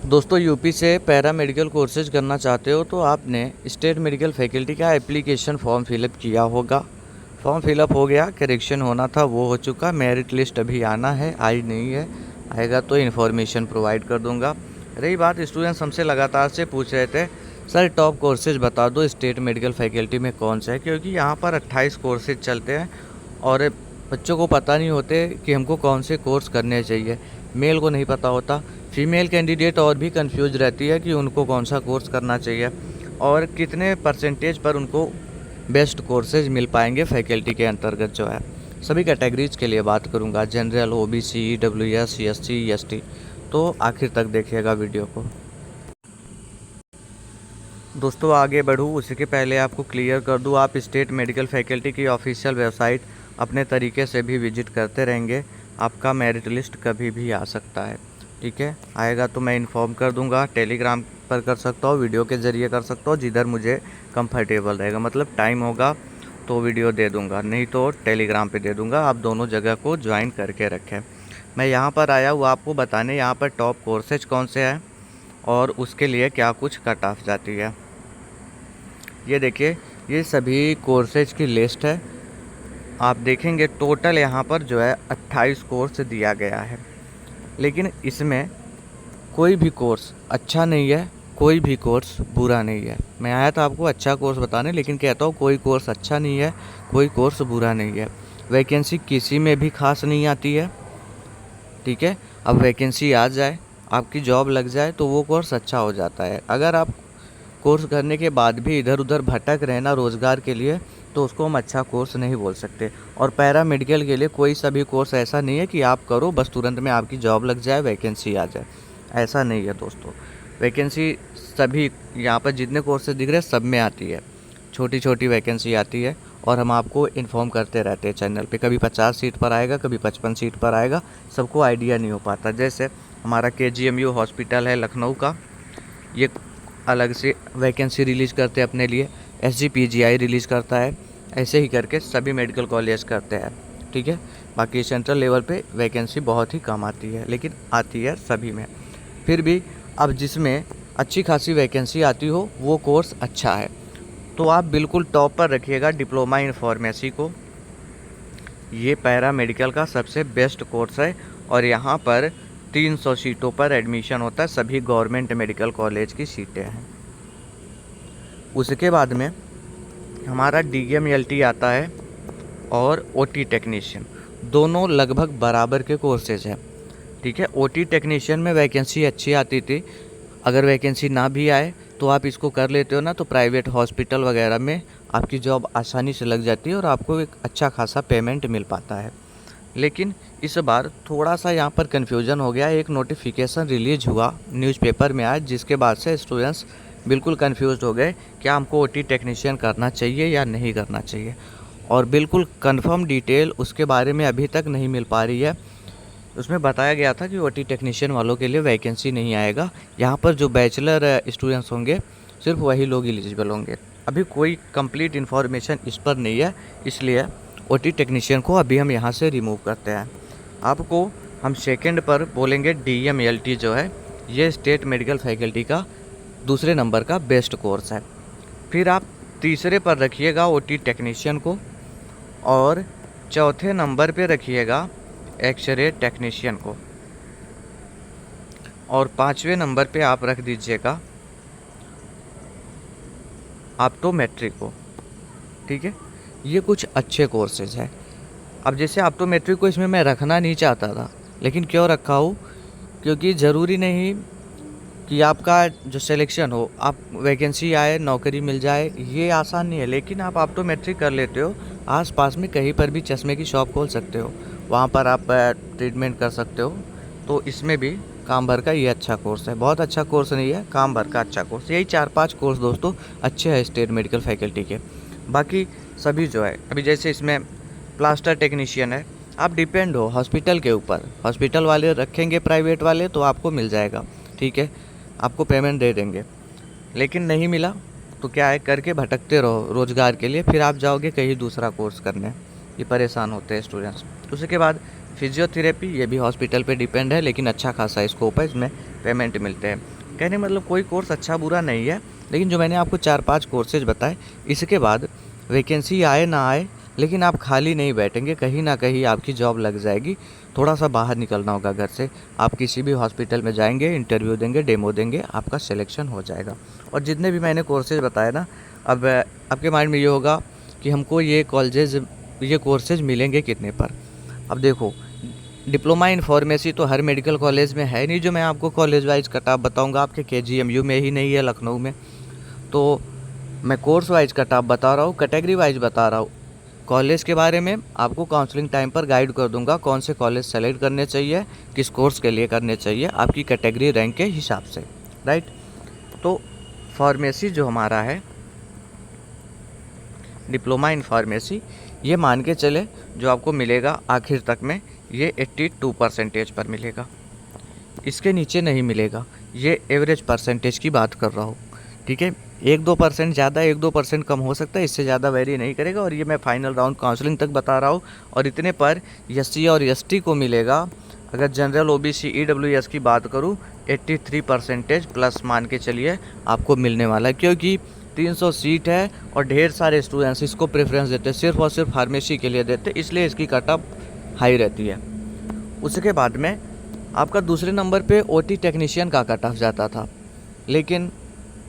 दोस्तों यूपी से para medical courses करना चाहते हो तो आपने स्टेट मेडिकल फैकल्टी का एप्लीकेशन फॉर्म फिलअप किया होगा। फॉर्म फिलअप हो गया, करेक्शन होना था वो हो चुका, मेरिट लिस्ट अभी आना है, आई नहीं है, आएगा तो इन्फॉर्मेशन प्रोवाइड कर दूंगा। रही बात, स्टूडेंट्स हमसे लगातार से पूछ रहे थे सर टॉप कोर्सेज बता दो स्टेट मेडिकल फैकल्टी में कौन सा है, क्योंकि यहाँ पर 28 कोर्सेज चलते हैं और बच्चों को पता नहीं होते कि हमको कौन से कोर्स करने चाहिए। मेल को नहीं पता होता, फीमेल कैंडिडेट और भी कंफ्यूज रहती है कि उनको कौन सा कोर्स करना चाहिए और कितने परसेंटेज पर उनको बेस्ट कोर्सेज मिल पाएंगे फैकल्टी के अंतर्गत जो है। सभी कैटेगरीज के लिए बात करूंगा, general, OBC, EWS, SC, ST. तो आखिर तक देखिएगा वीडियो को। दोस्तों आगे बढ़ूँ उसके पहले आपको क्लियर कर दूँ, आप स्टेट मेडिकल फैकल्टी की ऑफिशियल वेबसाइट अपने तरीके से भी विजिट करते रहेंगे, आपका मेरिट लिस्ट कभी भी आ सकता है। ठीक है, आएगा तो मैं इन्फॉर्म कर दूंगा। टेलीग्राम पर कर सकता हूँ, वीडियो के ज़रिए कर सकता हूँ, जिधर मुझे कंफर्टेबल रहेगा, मतलब टाइम होगा तो वीडियो दे दूँगा, नहीं तो टेलीग्राम पे दे दूँगा। आप दोनों जगह को ज्वाइन करके रखें। मैं यहाँ पर आया हूँ आपको बताने यहाँ पर टॉप कोर्सेज कौन से हैं और उसके लिए क्या कुछ कट ऑफ जाती है। ये देखिए, ये सभी कोर्सेज की लिस्ट है। आप देखेंगे टोटल यहाँ पर जो है 28 कोर्स दिया गया है, लेकिन इसमें कोई भी कोर्स अच्छा नहीं है, कोई भी कोर्स बुरा नहीं है। मैं आया था आपको अच्छा कोर्स बताने, लेकिन कहता हूँ कोई कोर्स अच्छा नहीं है, कोई कोर्स बुरा नहीं है। वैकेंसी किसी में भी खास नहीं आती है। ठीक है, अब वैकेंसी आ जाए, आपकी जॉब लग जाए तो वो कोर्स अच्छा हो जाता है। अगर आप कोर्स करने के बाद भी इधर उधर भटक रहे ना रोज़गार के लिए, तो उसको हम अच्छा कोर्स नहीं बोल सकते। और पैरा मेडिकल के लिए कोई सा भी कोर्स ऐसा नहीं है कि आप करो बस तुरंत में आपकी जॉब लग जाए, वैकेंसी आ जाए, ऐसा नहीं है दोस्तों। वैकेंसी सभी यहाँ पर जितने कोर्सेज दिख रहे हैं सब में आती है, छोटी छोटी वैकेंसी आती है और हम आपको इन्फॉर्म करते रहते हैं चैनल पे। कभी 50 सीट पर आएगा, कभी 55 सीट पर आएगा, सबको आइडिया नहीं हो पाता। जैसे हमारा KGMU हॉस्पिटल है लखनऊ का, ये अलग से वैकेंसी रिलीज़ करते हैं अपने लिए, SGPGI रिलीज़ करता है, ऐसे ही करके सभी मेडिकल कॉलेज करते हैं। ठीक है, बाकी सेंट्रल लेवल पे वैकेंसी बहुत ही कम आती है, लेकिन आती है सभी में। फिर भी अब जिसमें अच्छी खासी वैकेंसी आती हो वो कोर्स अच्छा है, तो आप बिल्कुल टॉप पर रखिएगा डिप्लोमा इन फार्मेसी को। ये पैरा मेडिकल का सबसे बेस्ट कोर्स है और यहाँ पर 300 सीटों पर एडमिशन होता है, सभी गवर्नमेंट मेडिकल कॉलेज की सीटें हैं। उसके बाद में हमारा DMLT आता है और OT टेक्नीशियन, दोनों लगभग बराबर के कोर्सेज हैं। ठीक है, OT टेक्नीशियन में वैकेंसी अच्छी आती थी, अगर वैकेंसी ना भी आए तो आप इसको कर लेते हो ना, तो प्राइवेट हॉस्पिटल वगैरह में आपकी जॉब आसानी से लग जाती है और आपको एक अच्छा खासा पेमेंट मिल पाता है। लेकिन इस बार थोड़ा सा यहाँ पर कन्फ्यूज़न हो गया, एक नोटिफिकेशन रिलीज हुआ न्यूज़पेपर में आज, जिसके बाद से स्टूडेंट्स बिल्कुल कन्फ्यूज़ हो गए क्या हमको OT टेक्नीशियन करना चाहिए या नहीं करना चाहिए, और बिल्कुल कंफर्म डिटेल उसके बारे में अभी तक नहीं मिल पा रही है। उसमें बताया गया था कि OT टेक्नीशियन वालों के लिए वैकेंसी नहीं आएगा, यहाँ पर जो बैचलर स्टूडेंट्स होंगे सिर्फ वही लोग एलिजिबल होंगे। अभी कोई कंप्लीट इन्फॉर्मेशन इस पर नहीं है, इसलिए OT टेक्नीशियन को अभी हम यहाँ से रिमूव करते हैं। आपको हम सेकंड पर बोलेंगे DMLT जो है, ये स्टेट मेडिकल फैकल्टी का दूसरे नंबर का बेस्ट कोर्स है। फिर आप तीसरे पर रखिएगा OT टेक्नीशियन को और चौथे नंबर पे रखिएगा एक्सरे टेक्नीशियन को और पाँचवें नंबर पे आप रख दीजिएगा ऑप्टोमेट्री को। ठीक है, ये कुछ अच्छे कोर्सेज हैं। अब जैसे ऑप्टोमेट्री को इसमें मैं रखना नहीं चाहता था, लेकिन क्यों रखा हूँ, क्योंकि ज़रूरी नहीं कि आपका जो सिलेक्शन हो, आप वैकेंसी आए नौकरी मिल जाए, ये आसान नहीं है। लेकिन आप ऑप्टोमेट्री कर लेते हो, आसपास में कहीं पर भी चश्मे की शॉप खोल सकते हो, वहाँ पर आप ट्रीटमेंट कर सकते हो। तो इसमें भी काम भर का ये अच्छा कोर्स है, बहुत अच्छा कोर्स नहीं है, काम भर का अच्छा कोर्स। यही 4-5 कोर्स दोस्तों अच्छे हैं स्टेट मेडिकल फैकल्टी के। बाकी सभी जो है, अभी जैसे इसमें प्लास्टर टेक्नीशियन है, आप डिपेंड हो हॉस्पिटल के ऊपर, हॉस्पिटल वाले रखेंगे प्राइवेट वाले तो आपको मिल जाएगा। ठीक है, आपको पेमेंट दे देंगे, लेकिन नहीं मिला तो क्या है, करके भटकते रहो रोज़गार के लिए, फिर आप जाओगे कहीं दूसरा कोर्स करने, ये परेशान होते हैं स्टूडेंट्स। उसके बाद फिजियोथेरेपी ये भी हॉस्पिटल पे डिपेंड है, लेकिन अच्छा खासा स्कोप है, इसमें पेमेंट मिलते हैं। कहने मतलब कोई कोर्स अच्छा बुरा नहीं है, लेकिन जो मैंने आपको 4-5 कोर्सेज बताए, इसके बाद वैकेंसी आए ना आए, लेकिन आप खाली नहीं बैठेंगे, कहीं ना कहीं आपकी जॉब लग जाएगी। थोड़ा सा बाहर निकलना होगा घर से, आप किसी भी हॉस्पिटल में जाएंगे, इंटरव्यू देंगे, डेमो देंगे, आपका सिलेक्शन हो जाएगा। और जितने भी मैंने कोर्सेज बताए ना, अब आपके माइंड में ये होगा कि हमको ये कोर्सेज मिलेंगे कितने पर। अब देखो, डिप्लोमा इन फार्मेसी तो हर मेडिकल कॉलेज में है नहीं, जो मैं आपको कॉलेज वाइज कट ऑफ बताऊंगा। आपके KGMU में ही नहीं है, लखनऊ में। तो मैं कोर्स वाइज कट ऑफ बता रहा हूँ, कैटेगरी वाइज बता रहा हूँ। कॉलेज के बारे में आपको काउंसलिंग टाइम पर गाइड कर दूंगा, कौन से कॉलेज सेलेक्ट करने चाहिए, किस कोर्स के लिए करने चाहिए, आपकी कैटेगरी रैंक के हिसाब से, राइट। तो फार्मेसी जो हमारा है, डिप्लोमा इन फार्मेसी, ये मान के चले जो आपको मिलेगा आखिर तक में, ये 82% पर मिलेगा। इसके नीचे नहीं मिलेगा, ये एवरेज परसेंटेज की बात कर रहा हूँ, ठीक है। 1-2% ज़्यादा, 1-2% कम हो सकता है, इससे ज़्यादा वेरी नहीं करेगा। और ये मैं फाइनल राउंड काउंसलिंग तक बता रहा हूँ। और इतने पर SC और ST को मिलेगा। अगर जनरल OBC EWS की बात करूँ, 83% प्लस मान के चलिए आपको मिलने वाला है, क्योंकि 300 सीट है और ढेर सारे स्टूडेंट्स इसको प्रेफरेंस देते हैं, सिर्फ और सिर्फ फार्मेसी के लिए देते, इसलिए इसकी कट ऑफ हाई रहती है। उसके बाद में आपका दूसरे नंबर पे OT टेक्नीशियन का कट ऑफ जाता था, लेकिन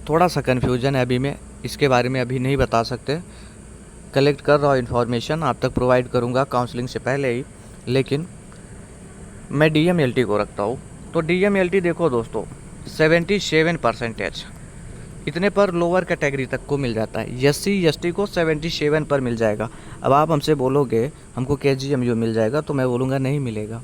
थोड़ा सा कन्फ्यूजन है अभी, मैं इसके बारे में अभी नहीं बता सकते। कलेक्ट कर रहा हूँ इन्फॉर्मेशन, आप तक प्रोवाइड करूँगा काउंसलिंग से पहले ही। लेकिन मैं DMLT को रखता हूँ। तो DMLT देखो दोस्तों, 77% इतने पर लोअर कैटेगरी तक को मिल जाता है। SC ST को 77 पर मिल जाएगा। अब आप हमसे बोलोगे हमको KGMU मिल जाएगा, तो मैं बोलूँगा नहीं मिलेगा।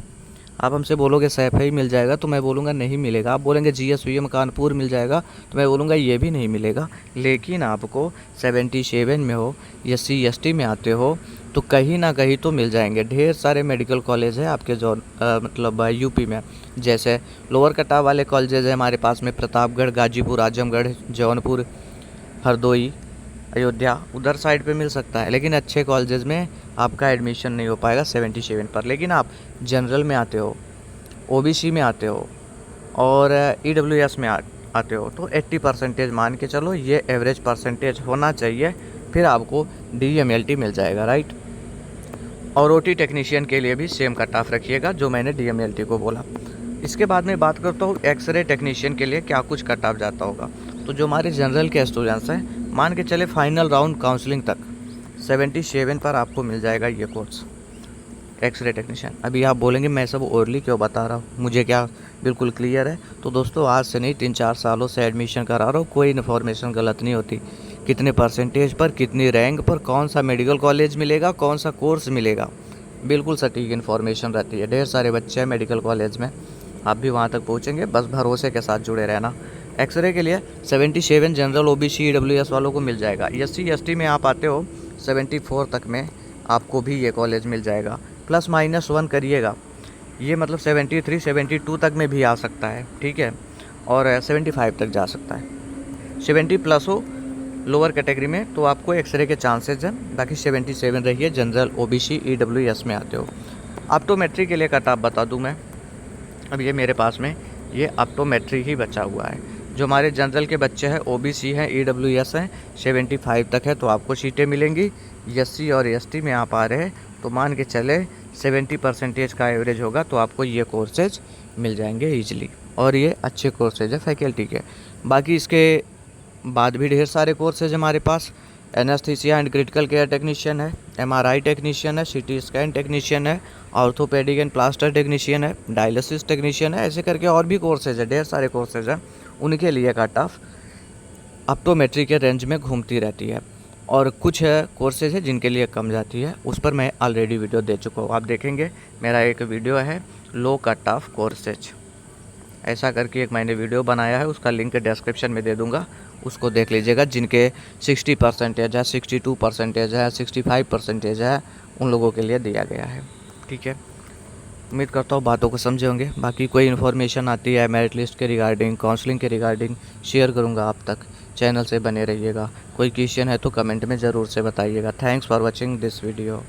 आप हमसे बोलोगे SFI मिल जाएगा, तो मैं बोलूँगा नहीं मिलेगा। आप बोलेंगे GSVM कानपुर मिल जाएगा, तो मैं बोलूँगा ये भी नहीं मिलेगा। लेकिन आपको 77 में हो, SC ST में आते हो, तो कहीं ना कहीं तो मिल जाएंगे। ढेर सारे मेडिकल कॉलेज है आपके जो मतलब यूपी में, जैसे लोअर कटा वाले कॉलेजेज है हमारे पास में, प्रतापगढ़, गाजीपुर, आजमगढ़, जौनपुर, हरदोई, अयोध्या, उधर साइड पे मिल सकता है। लेकिन अच्छे कॉलेजेस में आपका एडमिशन नहीं हो पाएगा 77 पर। लेकिन आप जनरल में आते हो, OBC में आते हो और EWS में आते हो, तो 80% मान के चलो, ये एवरेज परसेंटेज होना चाहिए, फिर आपको DMLT मिल जाएगा, राइट। और OT टेक्नीशियन के लिए भी सेम कट ऑफ रखिएगा जो मैंने DMLT को बोला। इसके बाद में बात करता हूँ एक्सरे टेक्नीशियन के लिए क्या कुछ कट ऑफ जाता होगा। तो जो हमारे जनरल के स्टूडेंट्स हैं, मान के चले फाइनल राउंड काउंसलिंग तक 77 पर आपको मिल जाएगा ये कोर्स एक्सरे टेक्नीशियन। अभी आप बोलेंगे मैं सब ओरली क्यों बता रहा हूँ, मुझे क्या बिल्कुल क्लियर है। तो दोस्तों, आज से नहीं 3-4 सालों से एडमिशन करा रहा हूँ, कोई इन्फॉर्मेशन गलत नहीं होती। कितने परसेंटेज पर, कितनी रैंक पर, कौन सा मेडिकल कॉलेज मिलेगा, कौन सा कोर्स मिलेगा, बिल्कुल सटीक इन्फॉर्मेशन रहती है। ढेर सारे बच्चे हैं मेडिकल कॉलेज में, आप भी वहाँ तक पहुँचेंगे, बस भरोसे के साथ जुड़े रहना। एक्सरे के लिए 77 जनरल OBC EWS वालों को मिल जाएगा। SC ST में आप आते हो 74 तक में आपको भी ये कॉलेज मिल जाएगा। +-1 करिएगा, ये मतलब 73 72 तक में भी आ सकता है, ठीक है। और 75 तक जा सकता है। 70 प्लस हो लोअर कैटेगरी में तो आपको एक्सरे के चांसेस हैं। बाकी 77 रहिए जनरल OBC EWS में आते हो। ऑप्टोमेट्री के लिए कट ऑफ बता दूं मैं, अब ये मेरे पास में ये ऑप्टोमेट्री ही बचा हुआ है। जो हमारे जनरल के बच्चे हैं, OBC हैं, EWS हैं, 75 तक है तो आपको सीटें मिलेंगी। SC और ST में आप आ रहे हैं तो मान के चले 70% का एवरेज होगा, तो आपको ये कोर्सेज मिल जाएंगे ईजिली। और ये अच्छे कोर्सेज है फैकल्टी के। बाकी इसके बाद भी ढेर सारे कोर्सेज हमारे पास, anaesthesia and critical care technician है, MRI टेक्नीशियन है, CT स्कैन टेक्नीशियन है, ऑर्थोपेडिक एंड प्लास्टर टेक्नीशियन है, डायलिसिस टेक्नीशियन है, ऐसे करके और भी कोर्सेज है, ढेर सारे कोर्सेज हैं। उनके लिए कट ऑफ ऑप्टोमेट्री के रेंज में घूमती रहती है। और कुछ कोर्सेज है जिनके लिए कम जाती है, उस पर मैं ऑलरेडी वीडियो दे चुका हूँ। आप देखेंगे मेरा एक वीडियो है लो कट ऑफ कोर्सेज, ऐसा करके एक मैंने वीडियो बनाया है, उसका लिंक डिस्क्रिप्शन में दे दूँगा, उसको देख लीजिएगा। जिनके 60% है, 62% है, 65% है, उन लोगों के लिए दिया गया है, ठीक है। उम्मीद करता हूँ बातों को समझे होंगे। बाकी कोई इन्फॉर्मेशन आती है मेरिट लिस्ट के रिगार्डिंग, काउंसलिंग के रिगार्डिंग, शेयर करूँगा आप तक। चैनल से बने रहिएगा। कोई क्वेश्चन है तो कमेंट में ज़रूर से बताइएगा। Thanks for watching this video.